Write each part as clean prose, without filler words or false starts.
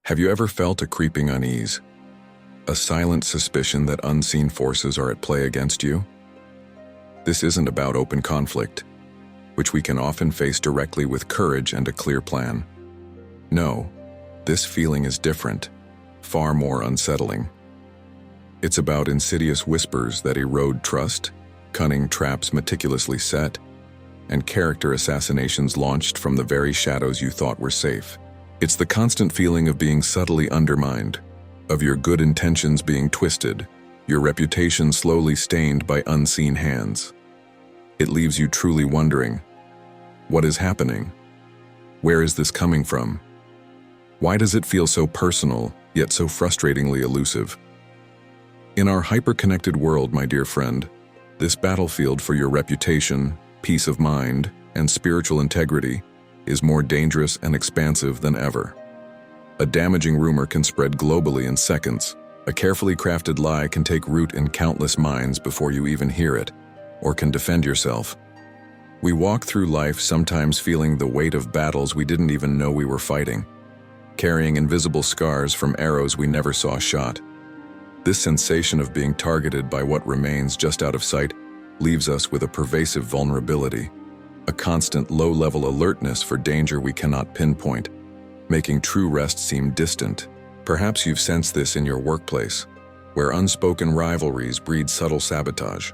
Have you ever felt a creeping unease? A silent suspicion that unseen forces are at play against you? This isn't about open conflict, which we can often face directly with courage and a clear plan. No, this feeling is different, far more unsettling. It's about insidious whispers that erode trust, cunning traps meticulously set, and character assassinations launched from the very shadows you thought were safe. It's the constant feeling of being subtly undermined, of your good intentions being twisted, your reputation slowly stained by unseen hands. It leaves you truly wondering, what is happening? Where is this coming from? Why does it feel so personal, yet so frustratingly elusive? In our hyper-connected world, my dear friend, this battlefield for your reputation, peace of mind, and spiritual integrity is more dangerous and expansive than ever. A damaging rumor can spread globally in seconds. A carefully crafted lie can take root in countless minds before you even hear it, or can defend yourself. We walk through life sometimes feeling the weight of battles we didn't even know we were fighting, carrying invisible scars from arrows we never saw shot. This sensation of being targeted by what remains just out of sight leaves us with a pervasive vulnerability, a constant low-level alertness for danger we cannot pinpoint, making true rest seem distant. Perhaps you've sensed this in your workplace, where unspoken rivalries breed subtle sabotage.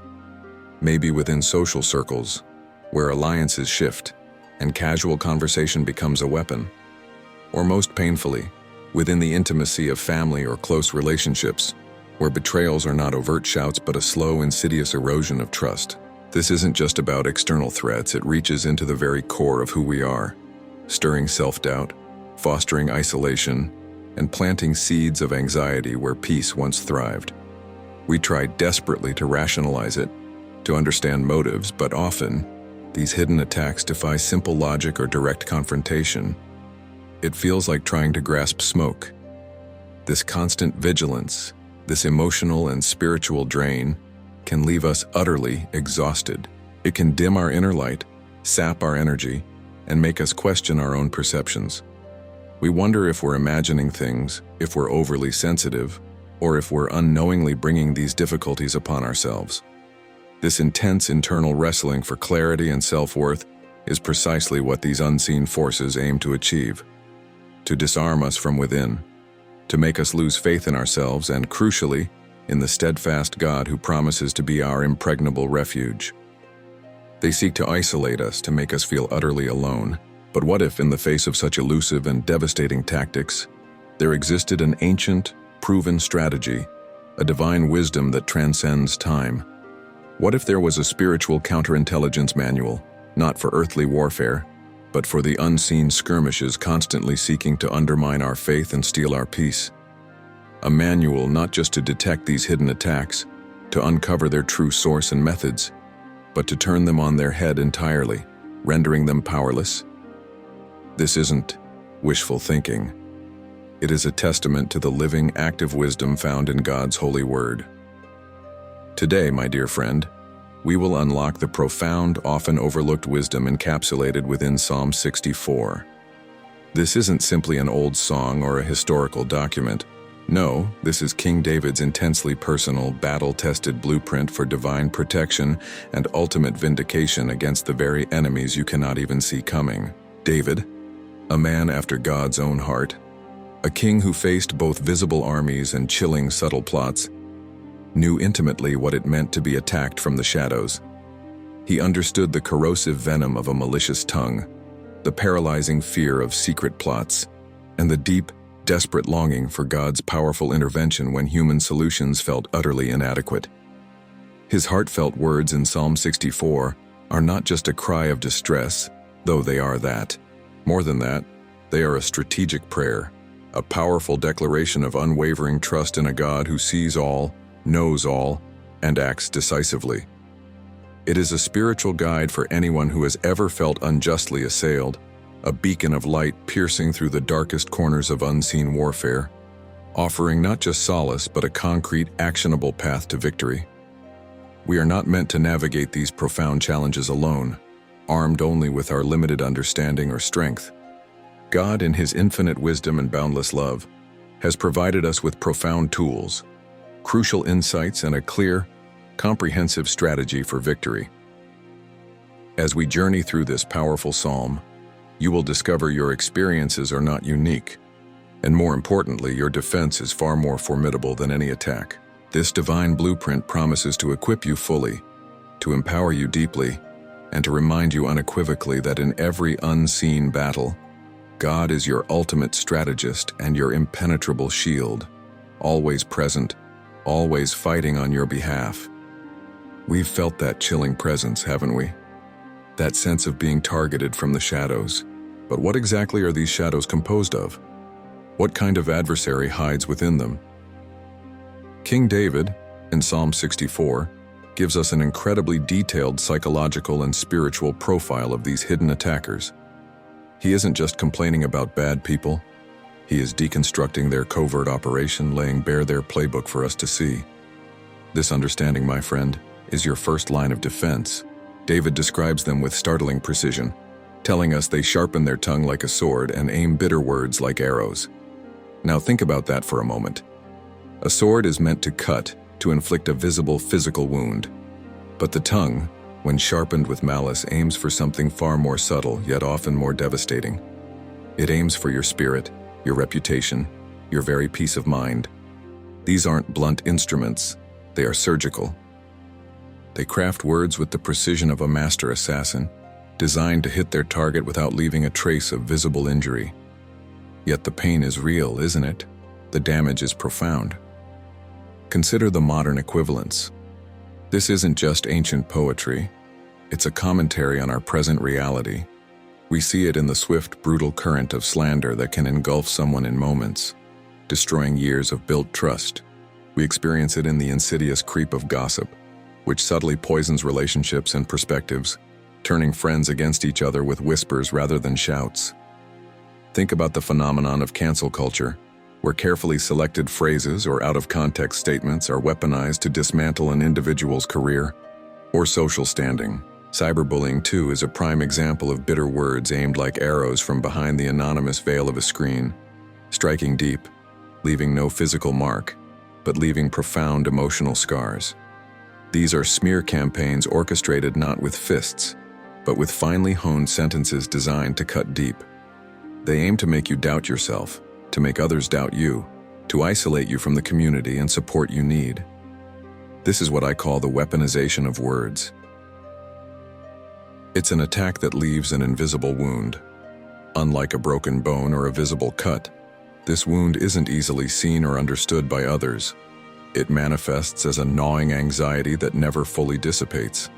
Maybe within social circles, where alliances shift and casual conversation becomes a weapon. Or most painfully, within the intimacy of family or close relationships, where betrayals are not overt shouts but a slow, insidious erosion of trust. This isn't just about external threats, it reaches into the very core of who we are, stirring self-doubt, fostering isolation, and planting seeds of anxiety where peace once thrived. We try desperately to rationalize it, to understand motives, but often, these hidden attacks defy simple logic or direct confrontation. It feels like trying to grasp smoke. This constant vigilance, this emotional and spiritual drain, can leave us utterly exhausted. It can dim our inner light, sap our energy, and make us question our own perceptions. We wonder if we're imagining things, if we're overly sensitive, or if we're unknowingly bringing these difficulties upon ourselves. This intense internal wrestling for clarity and self-worth is precisely what these unseen forces aim to achieve: to disarm us from within, to make us lose faith in ourselves and, crucially, in the steadfast God who promises to be our impregnable refuge. They seek to isolate us, to make us feel utterly alone. But what if, in the face of such elusive and devastating tactics, there existed an ancient, proven strategy, a divine wisdom that transcends time? What if there was a spiritual counterintelligence manual, not for earthly warfare, but for the unseen skirmishes constantly seeking to undermine our faith and steal our peace? A manual not just to detect these hidden attacks, to uncover their true source and methods, but to turn them on their head entirely, rendering them powerless. This isn't wishful thinking. It is a testament to the living, active wisdom found in God's holy word. Today, my dear friend, we will unlock the profound, often overlooked wisdom encapsulated within Psalm 64. This isn't simply an old song or a historical document. No, this is King David's intensely personal, battle-tested blueprint for divine protection and ultimate vindication against the very enemies you cannot even see coming. David, a man after God's own heart, a king who faced both visible armies and chilling, subtle plots, knew intimately what it meant to be attacked from the shadows. He understood the corrosive venom of a malicious tongue, the paralyzing fear of secret plots, and the deep, desperate longing for God's powerful intervention when human solutions felt utterly inadequate. His heartfelt words in Psalm 64 are not just a cry of distress, though they are that. More than that, they are a strategic prayer, a powerful declaration of unwavering trust in a God who sees all, knows all, and acts decisively. It is a spiritual guide for anyone who has ever felt unjustly assailed, a beacon of light piercing through the darkest corners of unseen warfare, offering not just solace but a concrete, actionable path to victory. We are not meant to navigate these profound challenges alone, armed only with our limited understanding or strength. God, in His infinite wisdom and boundless love, has provided us with profound tools, crucial insights, and a clear, comprehensive strategy for victory. As we journey through this powerful psalm, you will discover your experiences are not unique, and more importantly, your defense is far more formidable than any attack. This divine blueprint promises to equip you fully, to empower you deeply, and to remind you unequivocally that in every unseen battle, God is your ultimate strategist and your impenetrable shield, always present, always fighting on your behalf. We've felt that chilling presence, haven't we? That sense of being targeted from the shadows. But what exactly are these shadows composed of? What kind of adversary hides within them? King David, in Psalm 64, gives us an incredibly detailed psychological and spiritual profile of these hidden attackers. He isn't just complaining about bad people. He is deconstructing their covert operation, laying bare their playbook for us to see. This understanding, my friend, is your first line of defense. David describes them with startling precision, telling us they sharpen their tongue like a sword and aim bitter words like arrows. Now think about that for a moment. A sword is meant to cut, to inflict a visible physical wound. But the tongue, when sharpened with malice, aims for something far more subtle, yet often more devastating. It aims for your spirit, your reputation, your very peace of mind. These aren't blunt instruments, they are surgical. They craft words with the precision of a master assassin, designed to hit their target without leaving a trace of visible injury. Yet the pain is real, isn't it? The damage is profound. Consider the modern equivalents. This isn't just ancient poetry, it's a commentary on our present reality. We see it in the swift, brutal current of slander that can engulf someone in moments, destroying years of built trust. We experience it in the insidious creep of gossip, which subtly poisons relationships and perspectives, turning friends against each other with whispers rather than shouts. Think about the phenomenon of cancel culture, where carefully selected phrases or out-of-context statements are weaponized to dismantle an individual's career or social standing. Cyberbullying, too, is a prime example of bitter words aimed like arrows from behind the anonymous veil of a screen, striking deep, leaving no physical mark, but leaving profound emotional scars. These are smear campaigns orchestrated not with fists, but with finely honed sentences designed to cut deep. They aim to make you doubt yourself, to make others doubt you, to isolate you from the community and support you need. This is what I call the weaponization of words. It's an attack that leaves an invisible wound. Unlike a broken bone or a visible cut, this wound isn't easily seen or understood by others. It manifests as a gnawing anxiety that never fully dissipates.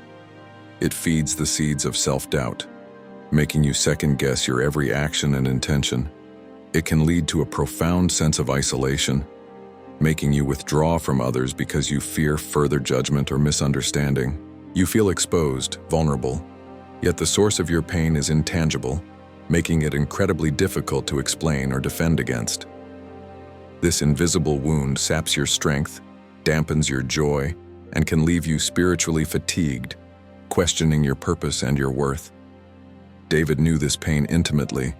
It feeds the seeds of self-doubt, making you second-guess your every action and intention. It can lead to a profound sense of isolation, making you withdraw from others because you fear further judgment or misunderstanding. You feel exposed, vulnerable, yet the source of your pain is intangible, making it incredibly difficult to explain or defend against. This invisible wound saps your strength, dampens your joy, and can leave you spiritually fatigued, questioning your purpose and your worth. David knew this pain intimately.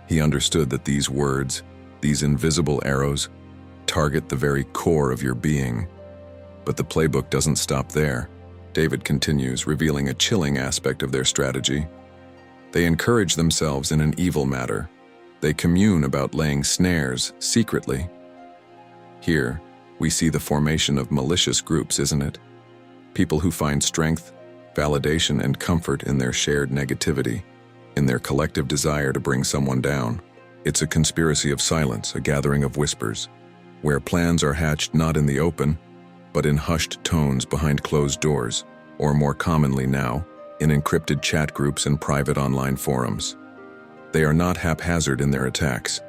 He understood that these words, these invisible arrows, target the very core of your being. But the playbook doesn't stop there. David continues, revealing a chilling aspect of their strategy. They encourage themselves in an evil matter. They commune about laying snares secretly. Here, we see the formation of malicious groups, isn't it? People who find strength, validation, and comfort in their shared negativity, in their collective desire to bring someone down. It's a conspiracy of silence, a gathering of whispers, where plans are hatched not in the open, but in hushed tones behind closed doors, or more commonly now, in encrypted chat groups and private online forums. They are not haphazard in their attacks.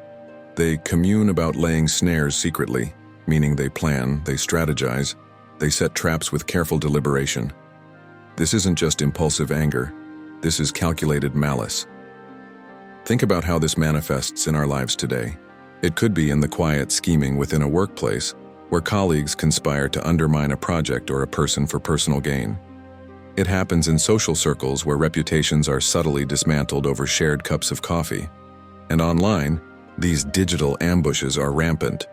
They commune about laying snares secretly, meaning they plan, they strategize, they set traps with careful deliberation. This isn't just impulsive anger, this is calculated malice. Think about how this manifests in our lives today. It could be in the quiet scheming within a workplace, where colleagues conspire to undermine a project or a person for personal gain. It happens in social circles where reputations are subtly dismantled over shared cups of coffee. And online, these digital ambushes are rampant,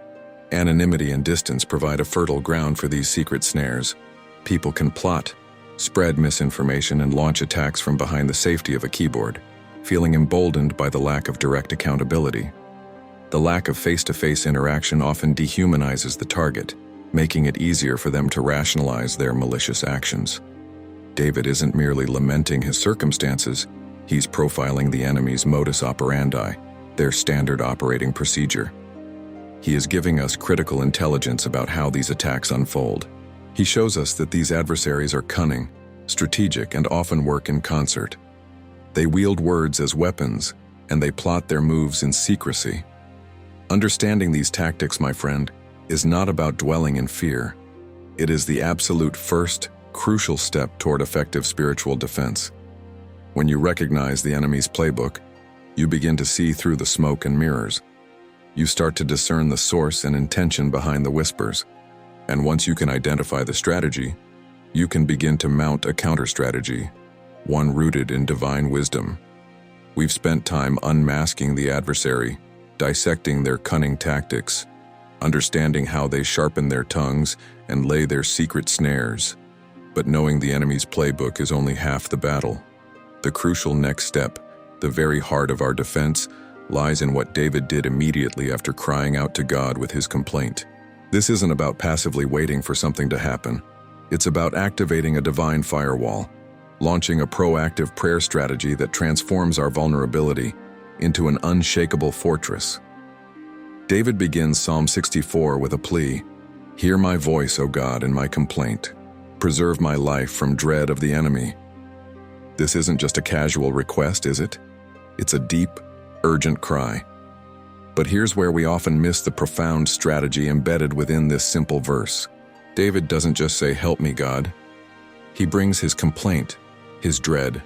Anonymity and distance provide a fertile ground for these secret snares. People can plot, spread misinformation, and launch attacks from behind the safety of a keyboard, feeling emboldened by the lack of direct accountability. The lack of face-to-face interaction often dehumanizes the target, making it easier for them to rationalize their malicious actions. David isn't merely lamenting his circumstances, he's profiling the enemy's modus operandi, their standard operating procedure. He is giving us critical intelligence about how these attacks unfold. He shows us that these adversaries are cunning, strategic, and often work in concert. They wield words as weapons, and they plot their moves in secrecy. Understanding these tactics, my friend, is not about dwelling in fear. It is the absolute first, crucial step toward effective spiritual defense. When you recognize the enemy's playbook, you begin to see through the smoke and mirrors. You start to discern the source and intention behind the whispers. And once you can identify the strategy, you can begin to mount a counter-strategy, one rooted in divine wisdom. We've spent time unmasking the adversary, dissecting their cunning tactics, understanding how they sharpen their tongues and lay their secret snares. But knowing the enemy's playbook is only half the battle. The crucial next step, the very heart of our defense, lies in what David did immediately after crying out to God with his complaint. This isn't about passively waiting for something to happen. It's about activating a divine firewall, launching a proactive prayer strategy that transforms our vulnerability into an unshakable fortress. David begins Psalm 64 with a plea, "Hear my voice, O God, in my complaint. Preserve my life from dread of the enemy." This isn't just a casual request, is it? It's a deep, urgent cry. But here's where we often miss the profound strategy embedded within this simple verse. David doesn't just say, "Help me, God." He brings his complaint, his dread.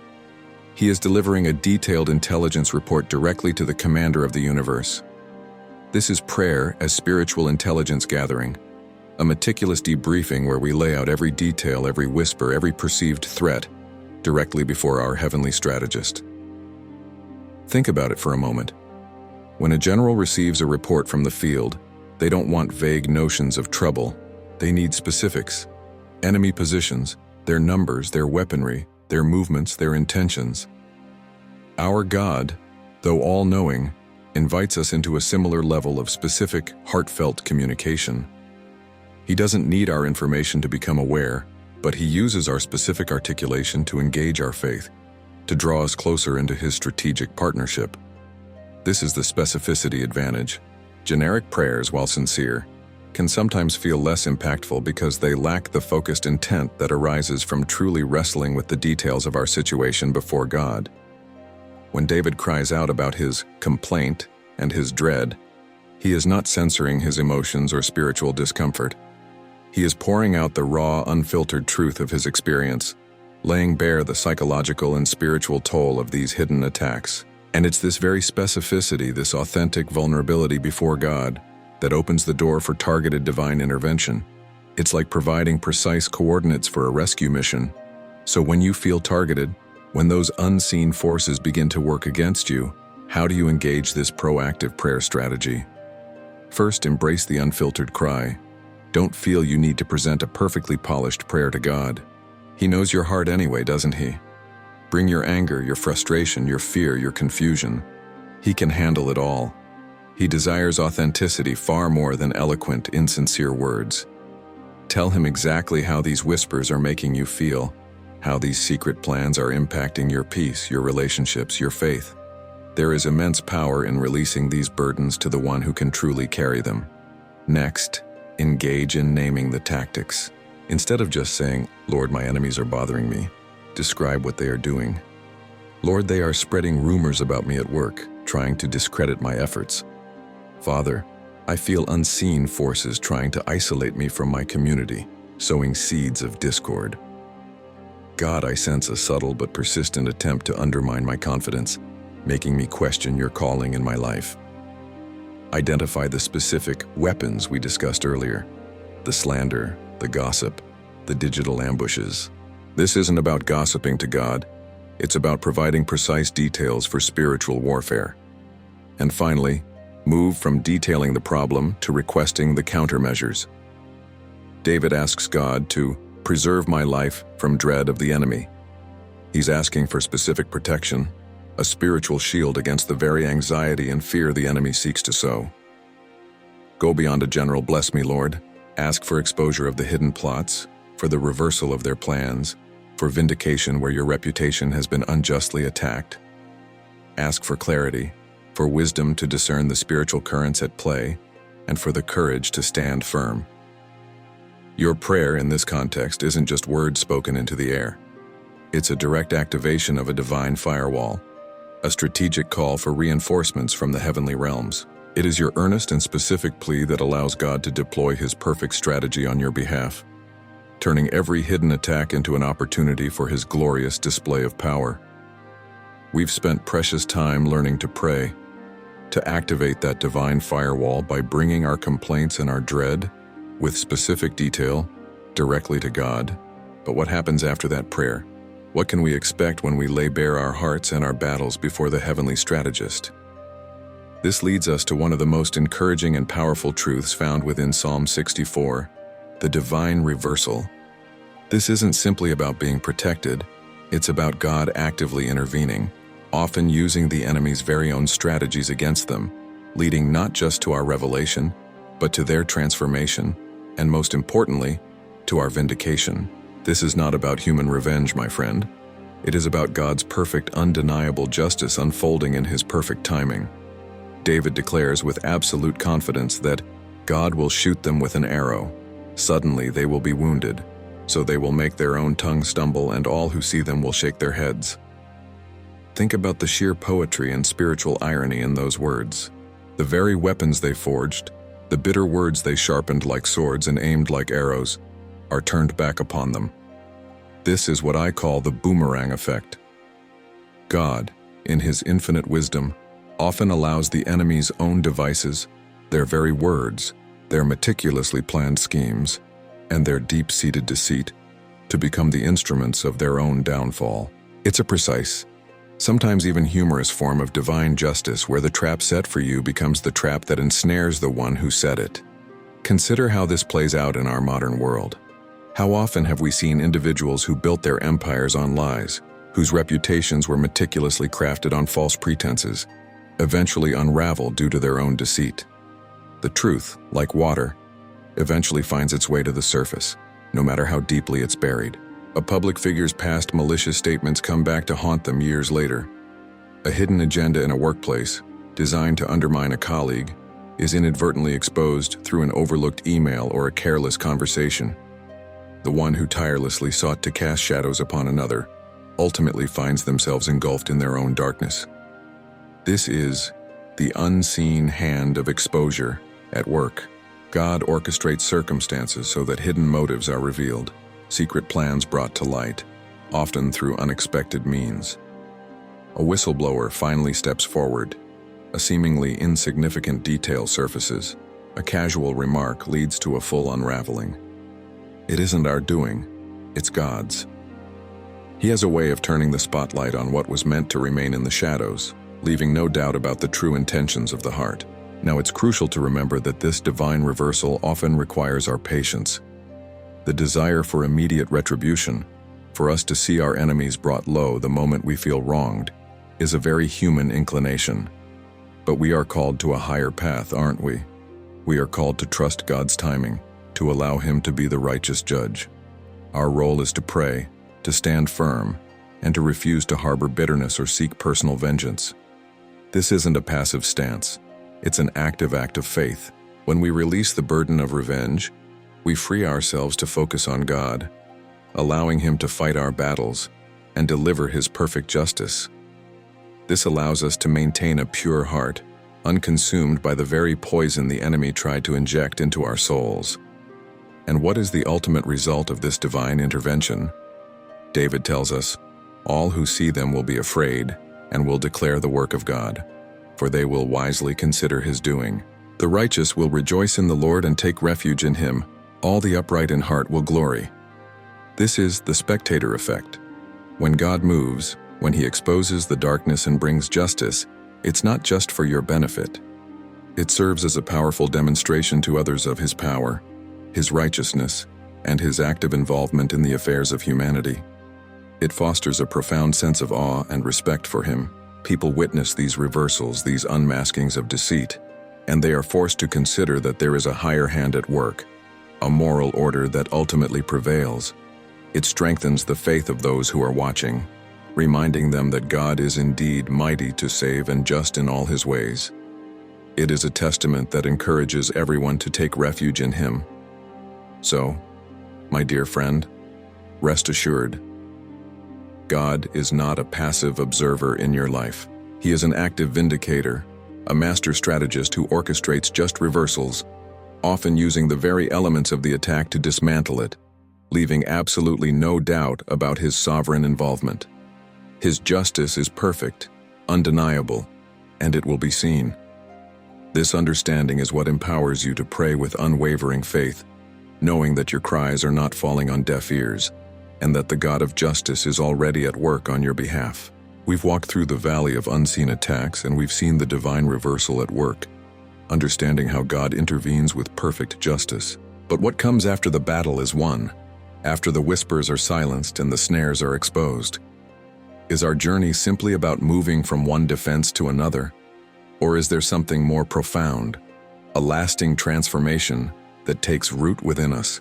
He is delivering a detailed intelligence report directly to the commander of the universe. This is prayer as spiritual intelligence gathering, a meticulous debriefing where we lay out every detail, every whisper, every perceived threat, directly before our heavenly strategist. Think about it for a moment. When a general receives a report from the field, they don't want vague notions of trouble. They need specifics. Enemy positions, their numbers, their weaponry, their movements, their intentions. Our God, though all-knowing, invites us into a similar level of specific, heartfelt communication. He doesn't need our information to become aware, but he uses our specific articulation to engage our faith, to draw us closer into his strategic partnership. This is the specificity advantage. Generic prayers, while sincere, can sometimes feel less impactful because they lack the focused intent that arises from truly wrestling with the details of our situation before God. When David cries out about his complaint and his dread, he is not censoring his emotions or spiritual discomfort. He is pouring out the raw, unfiltered truth of his experience, laying bare the psychological and spiritual toll of these hidden attacks. And it's this very specificity, this authentic vulnerability before God, that opens the door for targeted divine intervention. It's like providing precise coordinates for a rescue mission. So when you feel targeted, when those unseen forces begin to work against you, how do you engage this proactive prayer strategy? First, embrace the unfiltered cry. Don't feel you need to present a perfectly polished prayer to God. He knows your heart anyway, doesn't he? Bring your anger, your frustration, your fear, your confusion. He can handle it all. He desires authenticity far more than eloquent, insincere words. Tell him exactly how these whispers are making you feel, how these secret plans are impacting your peace, your relationships, your faith. There is immense power in releasing these burdens to the one who can truly carry them. Next, engage in naming the tactics. Instead of just saying, "Lord, my enemies are bothering me," describe what they are doing. "Lord, they are spreading rumors about me at work, trying to discredit my efforts. Father, I feel unseen forces trying to isolate me from my community, sowing seeds of discord. God, I sense a subtle but persistent attempt to undermine my confidence, making me question your calling in my life." Identify the specific weapons we discussed earlier, the slander, the gossip, the digital ambushes. This isn't about gossiping to God. It's about providing precise details for spiritual warfare. And finally, move from detailing the problem to requesting the countermeasures. David asks God to preserve my life from dread of the enemy. He's asking for specific protection, a spiritual shield against the very anxiety and fear the enemy seeks to sow. Go beyond a general "bless me, Lord." Ask for exposure of the hidden plots, for the reversal of their plans, for vindication where your reputation has been unjustly attacked. Ask for clarity, for wisdom to discern the spiritual currents at play, and for the courage to stand firm. Your prayer in this context isn't just words spoken into the air. It's a direct activation of a divine firewall, a strategic call for reinforcements from the heavenly realms. It is your earnest and specific plea that allows God to deploy His perfect strategy on your behalf, turning every hidden attack into an opportunity for His glorious display of power. We've spent precious time learning to pray, to activate that divine firewall by bringing our complaints and our dread, with specific detail, directly to God. But what happens after that prayer? What can we expect when we lay bare our hearts and our battles before the heavenly strategist? This leads us to one of the most encouraging and powerful truths found within Psalm 64, the divine reversal. This isn't simply about being protected, it's about God actively intervening, often using the enemy's very own strategies against them, leading not just to our revelation, but to their transformation, and most importantly, to our vindication. This is not about human revenge, my friend. It is about God's perfect, undeniable justice unfolding in His perfect timing. David declares with absolute confidence that God will shoot them with an arrow. Suddenly they will be wounded, so they will make their own tongue stumble, and all who see them will shake their heads. Think about the sheer poetry and spiritual irony in those words. The very weapons they forged, the bitter words they sharpened like swords and aimed like arrows, are turned back upon them. This is what I call the boomerang effect. God, in His infinite wisdom, often allows the enemy's own devices, their very words, their meticulously planned schemes, and their deep-seated deceit, to become the instruments of their own downfall. It's a precise, sometimes even humorous form of divine justice where the trap set for you becomes the trap that ensnares the one who set it. Consider how this plays out in our modern world. How often have we seen individuals who built their empires on lies, whose reputations were meticulously crafted on false pretenses, eventually unravel due to their own deceit? The truth, like water, eventually finds its way to the surface, no matter how deeply it's buried. A public figure's past malicious statements come back to haunt them years later. A hidden agenda in a workplace, designed to undermine a colleague, is inadvertently exposed through an overlooked email or a careless conversation. The one who tirelessly sought to cast shadows upon another ultimately finds themselves engulfed in their own darkness. This is the unseen hand of exposure at work. God orchestrates circumstances so that hidden motives are revealed, secret plans brought to light, often through unexpected means. A whistleblower finally steps forward. A seemingly insignificant detail surfaces. A casual remark leads to a full unraveling. It isn't our doing, it's God's. He has a way of turning the spotlight on what was meant to remain in the shadows, leaving no doubt about the true intentions of the heart. Now, it's crucial to remember that this divine reversal often requires our patience. The desire for immediate retribution, for us to see our enemies brought low the moment we feel wronged, is a very human inclination. But we are called to a higher path, aren't we? We are called to trust God's timing, to allow Him to be the righteous judge. Our role is to pray, to stand firm, and to refuse to harbor bitterness or seek personal vengeance. This isn't a passive stance. It's an active act of faith. When we release the burden of revenge, we free ourselves to focus on God, allowing Him to fight our battles and deliver His perfect justice. This allows us to maintain a pure heart, unconsumed by the very poison the enemy tried to inject into our souls. And what is the ultimate result of this divine intervention? David tells us, "All who see them will be afraid and will declare the work of God, for they will wisely consider His doing. The righteous will rejoice in the Lord and take refuge in Him. All the upright in heart will glory." This is the spectator effect. When God moves, when He exposes the darkness and brings justice, it's not just for your benefit. It serves as a powerful demonstration to others of his power, his righteousness, and his active involvement in the affairs of humanity. It fosters a profound sense of awe and respect for him. People witness these reversals, these unmaskings of deceit, and they are forced to consider that there is a higher hand at work, a moral order that ultimately prevails. It strengthens the faith of those who are watching, reminding them that God is indeed mighty to save and just in all his ways. It is a testament that encourages everyone to take refuge in him. So, my dear friend, rest assured, God is not a passive observer in your life. He is an active vindicator, a master strategist who orchestrates just reversals, often using the very elements of the attack to dismantle it, leaving absolutely no doubt about his sovereign involvement. His justice is perfect, undeniable, and it will be seen. This understanding is what empowers you to pray with unwavering faith, knowing that your cries are not falling on deaf ears, and that the God of justice is already at work on your behalf. We've walked through the valley of unseen attacks, and we've seen the divine reversal at work, understanding how God intervenes with perfect justice. But what comes after the battle is won, after the whispers are silenced and the snares are exposed. Is our journey simply about moving from one defense to another? Or is there something more profound, a lasting transformation that takes root within us?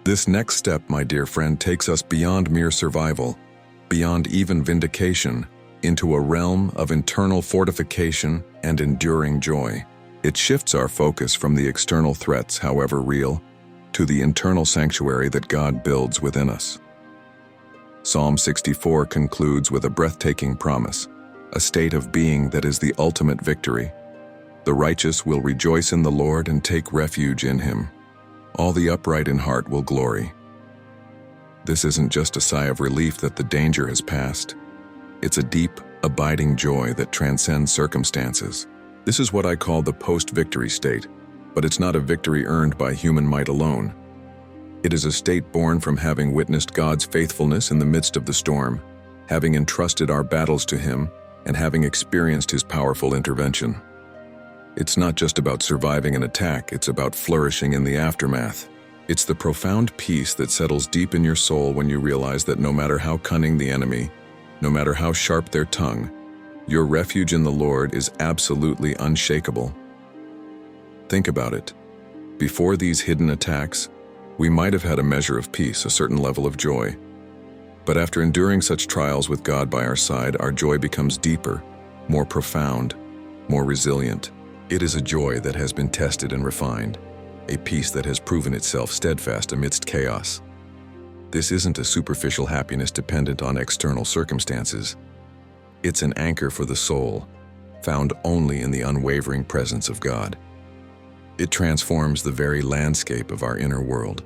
This next step, my dear friend, takes us beyond mere survival, beyond even vindication, into a realm of internal fortification and enduring joy. It shifts our focus from the external threats, however real, to the internal sanctuary that God builds within us. Psalm 64 concludes with a breathtaking promise, a state of being that is the ultimate victory. The righteous will rejoice in the Lord and take refuge in him. All the upright in heart will glory. This isn't just a sigh of relief that the danger has passed. It's a deep, abiding joy that transcends circumstances. This is what I call the post-victory state, but it's not a victory earned by human might alone. It is a state born from having witnessed God's faithfulness in the midst of the storm, having entrusted our battles to him, and having experienced his powerful intervention. It's not just about surviving an attack, it's about flourishing in the aftermath. It's the profound peace that settles deep in your soul when you realize that no matter how cunning the enemy, no matter how sharp their tongue, your refuge in the Lord is absolutely unshakable. Think about it. Before these hidden attacks, we might have had a measure of peace, a certain level of joy. But after enduring such trials with God by our side, our joy becomes deeper, more profound, more resilient. It is a joy that has been tested and refined, a peace that has proven itself steadfast amidst chaos. This isn't a superficial happiness dependent on external circumstances. It's an anchor for the soul, found only in the unwavering presence of God. It transforms the very landscape of our inner world.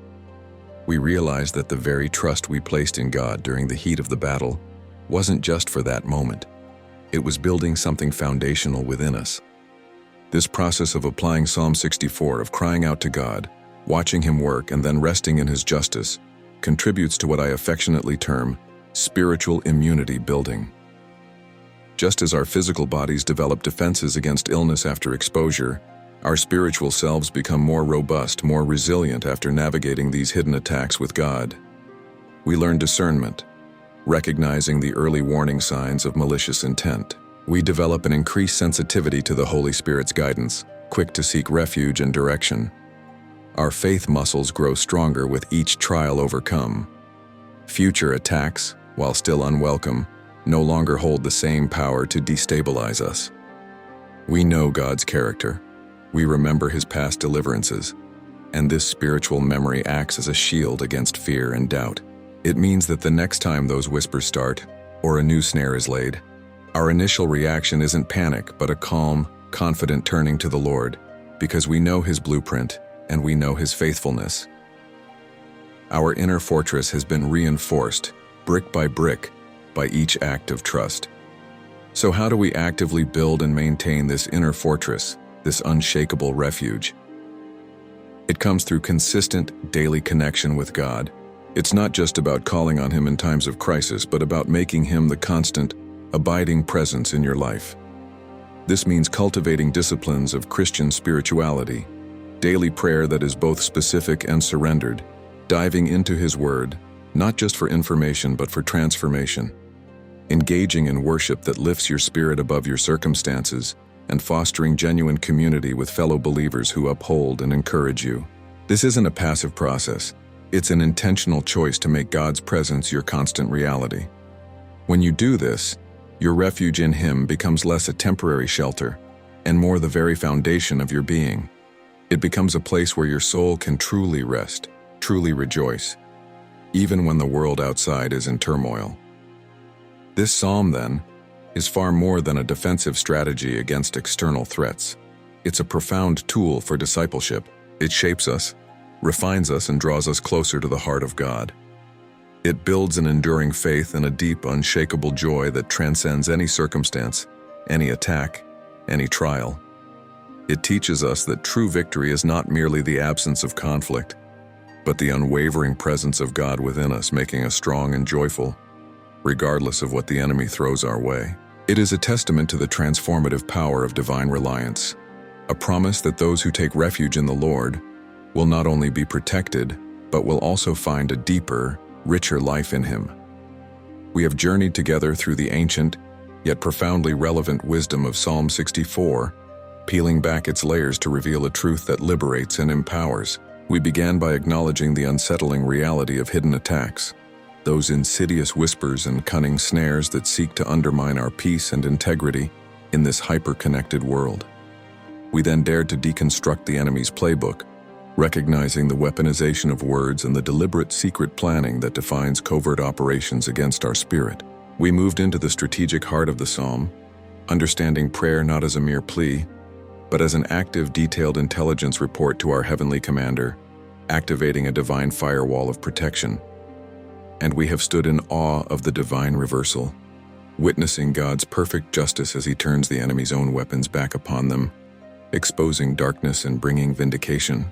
We realize that the very trust we placed in God during the heat of the battle wasn't just for that moment. It was building something foundational within us. This process of applying Psalm 64, of crying out to God, watching him work, and then resting in his justice, contributes to what I affectionately term spiritual immunity building. Just as our physical bodies develop defenses against illness after exposure, our spiritual selves become more robust, more resilient after navigating these hidden attacks with God. We learn discernment, recognizing the early warning signs of malicious intent. We develop an increased sensitivity to the Holy Spirit's guidance, quick to seek refuge and direction. Our faith muscles grow stronger with each trial overcome. Future attacks, while still unwelcome, no longer hold the same power to destabilize us. We know God's character. We remember his past deliverances, and this spiritual memory acts as a shield against fear and doubt. It means that the next time those whispers start, or a new snare is laid, our initial reaction isn't panic, but a calm, confident turning to the Lord, because we know his blueprint and we know his faithfulness. Our inner fortress has been reinforced, brick by each act of trust. So how do we actively build and maintain this inner fortress, this unshakable refuge? It comes through consistent, daily connection with God. It's not just about calling on him in times of crisis, but about making him the constant, abiding presence in your life. This means cultivating disciplines of Christian spirituality, daily prayer that is both specific and surrendered, diving into His Word, not just for information but for transformation, engaging in worship that lifts your spirit above your circumstances, and fostering genuine community with fellow believers who uphold and encourage you. This isn't a passive process. It's an intentional choice to make God's presence your constant reality. When you do this, your refuge in Him becomes less a temporary shelter and more the very foundation of your being. It becomes a place where your soul can truly rest, truly rejoice, even when the world outside is in turmoil. This psalm, then, is far more than a defensive strategy against external threats. It's a profound tool for discipleship. It shapes us, refines us, and draws us closer to the heart of God. It builds an enduring faith and a deep, unshakable joy that transcends any circumstance, any attack, any trial. It teaches us that true victory is not merely the absence of conflict, but the unwavering presence of God within us, making us strong and joyful, regardless of what the enemy throws our way. It is a testament to the transformative power of divine reliance, a promise that those who take refuge in the Lord will not only be protected, but will also find a deeper, richer life in Him. We have journeyed together through the ancient, yet profoundly relevant wisdom of Psalm 64, peeling back its layers to reveal a truth that liberates and empowers. We began by acknowledging the unsettling reality of hidden attacks, those insidious whispers and cunning snares that seek to undermine our peace and integrity in this hyper-connected world. We then dared to deconstruct the enemy's playbook, recognizing the weaponization of words and the deliberate secret planning that defines covert operations against our spirit. We moved into the strategic heart of the psalm, understanding prayer not as a mere plea, but as an active, detailed intelligence report to our heavenly commander, activating a divine firewall of protection. And we have stood in awe of the divine reversal, witnessing God's perfect justice as He turns the enemy's own weapons back upon them, exposing darkness and bringing vindication.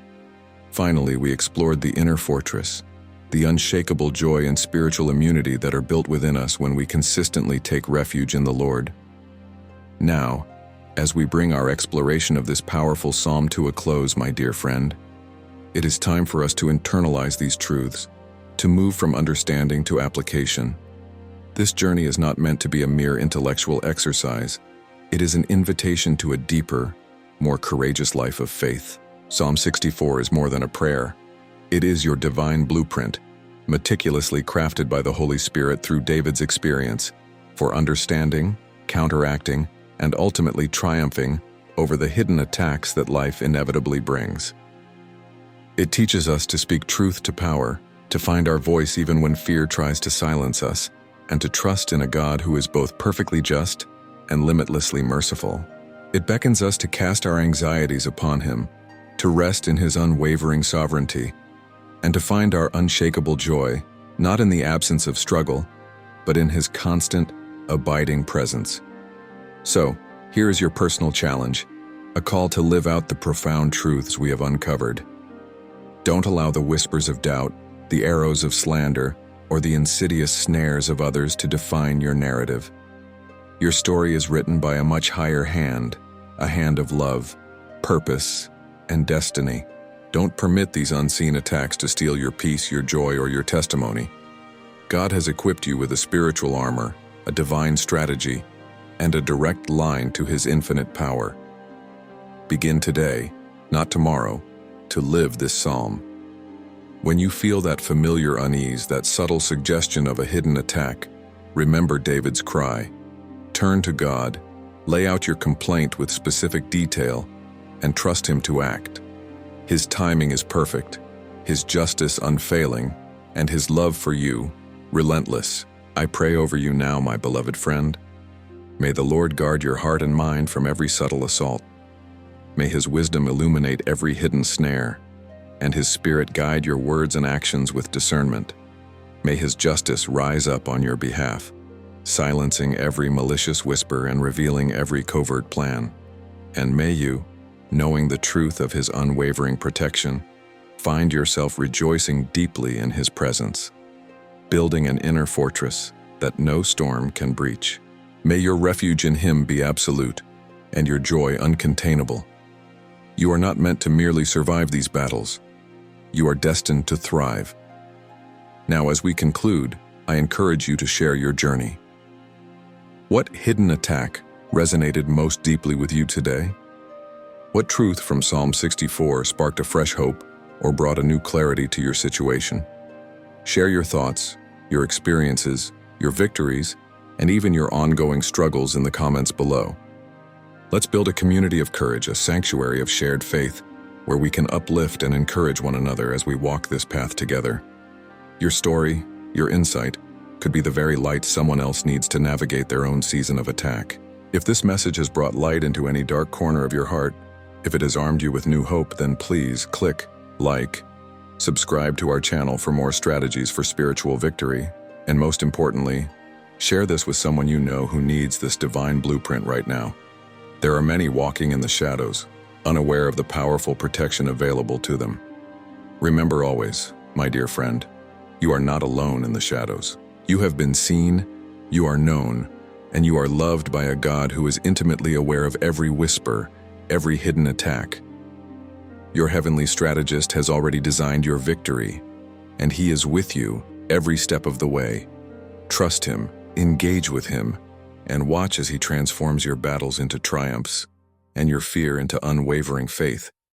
Finally, we explored the inner fortress, the unshakable joy and spiritual immunity that are built within us when we consistently take refuge in the Lord. Now, as we bring our exploration of this powerful psalm to a close, my dear friend, it is time for us to internalize these truths, to move from understanding to application. This journey is not meant to be a mere intellectual exercise. It is an invitation to a deeper, more courageous life of faith. Psalm 64 is more than a prayer. It is your divine blueprint, meticulously crafted by the Holy Spirit through David's experience, for understanding, counteracting, and ultimately triumphing over the hidden attacks that life inevitably brings. It teaches us to speak truth to power, to find our voice even when fear tries to silence us, and to trust in a God who is both perfectly just and limitlessly merciful. It beckons us to cast our anxieties upon Him, to rest in His unwavering sovereignty, and to find our unshakable joy, not in the absence of struggle, but in His constant, abiding presence. So, here is your personal challenge, a call to live out the profound truths we have uncovered. Don't allow the whispers of doubt, the arrows of slander, or the insidious snares of others to define your narrative. Your story is written by a much higher hand, a hand of love, purpose, and destiny. Don't permit these unseen attacks to steal your peace, your joy, or your testimony. God has equipped you with a spiritual armor, a divine strategy, and a direct line to His infinite power. Begin today, not tomorrow, to live this psalm. When you feel that familiar unease, that subtle suggestion of a hidden attack, remember David's cry. Turn to God, lay out your complaint with specific detail, and trust Him to act. His timing is perfect, His justice unfailing, and His love for you relentless. I pray over you now, my beloved friend. May the Lord guard your heart and mind from every subtle assault. May His wisdom illuminate every hidden snare, and His Spirit guide your words and actions with discernment. May His justice rise up on your behalf, silencing every malicious whisper and revealing every covert plan. And may you, knowing the truth of His unwavering protection, find yourself rejoicing deeply in His presence, building an inner fortress that no storm can breach. May your refuge in Him be absolute, and your joy uncontainable. You are not meant to merely survive these battles. You are destined to thrive. Now, as we conclude, I encourage you to share your journey. What hidden attack resonated most deeply with you today? What truth from Psalm 64 sparked a fresh hope or brought a new clarity to your situation? Share your thoughts, your experiences, your victories, and even your ongoing struggles in the comments below. Let's build a community of courage, a sanctuary of shared faith, where we can uplift and encourage one another as we walk this path together. Your story, your insight, could be the very light someone else needs to navigate their own season of attack. If this message has brought light into any dark corner of your heart, if it has armed you with new hope, then please click like, subscribe to our channel for more strategies for spiritual victory, and most importantly, share this with someone you know who needs this divine blueprint right now. There are many walking in the shadows, unaware of the powerful protection available to them. Remember always, my dear friend, you are not alone in the shadows. You have been seen, you are known, and you are loved by a God who is intimately aware of every whisper, every hidden attack. Your heavenly strategist has already designed your victory, and he is with you every step of the way. Trust him, engage with him, and watch as he transforms your battles into triumphs and your fear into unwavering faith.